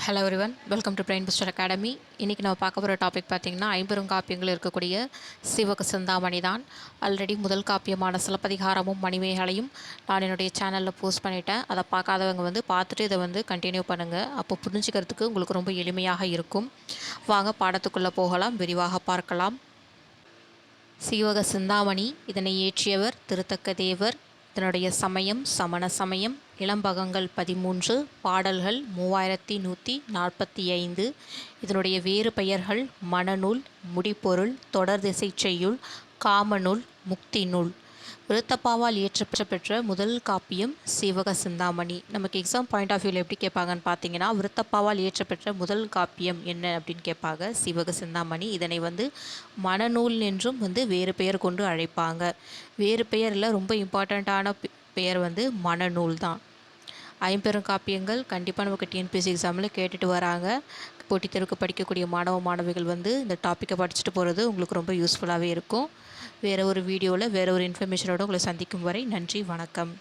Hello everyone, welcome to brain booster academy. இன்றைக்கி நம்ம பார்க்க போகிற டாபிக் பார்த்திங்கன்னா ஐம்பெருங்காப்பியங்கள் இருக்கக்கூடிய சிவக சிந்தாமணி தான். ஆல்ரெடி முதல் காப்பியமான சிலப்பதிகாரமும் மணிமேகலையும் நான் என்னுடைய சேனலில் போஸ்ட் பண்ணிட்டேன். அதை பார்க்காதவங்க பார்த்துட்டு இதை கண்டினியூ பண்ணுங்கள். அப்போ புரிஞ்சுக்கிறதுக்கு உங்களுக்கு ரொம்ப எளிமையாக இருக்கும். வாங்க பாடத்துக்குள்ளே போகலாம், விரிவாக பார்க்கலாம். சிவக சிந்தாமணி இதனை இயற்றியவர் திருத்தக்க தேவர். இதனுடைய சமயம் சமண சமயம். இளம்பகங்கள் 13, பாடல்கள் 3145. இதனுடைய வேறு பெயர்கள் மணநூல், முடிப்பொருள், தொடர்திசை செய்யுள், காமநூல், முக்தி நூல். விருத்தப்பாவால் இயற்றப்பெற்ற முதல் காப்பியம் சிவக சிந்தாமணி. நமக்கு எக்ஸாம் பாயிண்ட் ஆஃப் வியூவில் எப்படி கேட்பாங்கன்னு பார்த்தீங்கன்னா, விருத்தப்பாவால் இயற்றப்பெற்ற முதல் காப்பியம் என்ன அப்படின்னு கேட்பாங்க. சிவக சிந்தாமணி. இதனை மணநூல் என்றும் வேறு பெயர் கொண்டு அழைப்பாங்க. வேறு பெயரில் ரொம்ப இம்பார்ட்டண்ட்டான பெயர் மணநூல் தான். ஐம்பெருங்காப்பியங்கள் கண்டிப்பாக நமக்கு டிஎன்பிஎஸ்சி எக்ஸாமில் கேட்டுட்டு வராங்க. போட்டித் தேர்வுக்கு படிக்கக்கூடிய மாணவிகள் இந்த டாப்பிக்கை படிச்சுட்டு போகிறது உங்களுக்கு ரொம்ப யூஸ்ஃபுல்லாகவே இருக்கும். வேறு ஒரு வீடியோவில் வேறு ஒரு இன்ஃபர்மேஷனோடு உங்களை சந்திக்கும் வரை நன்றி, வணக்கம்.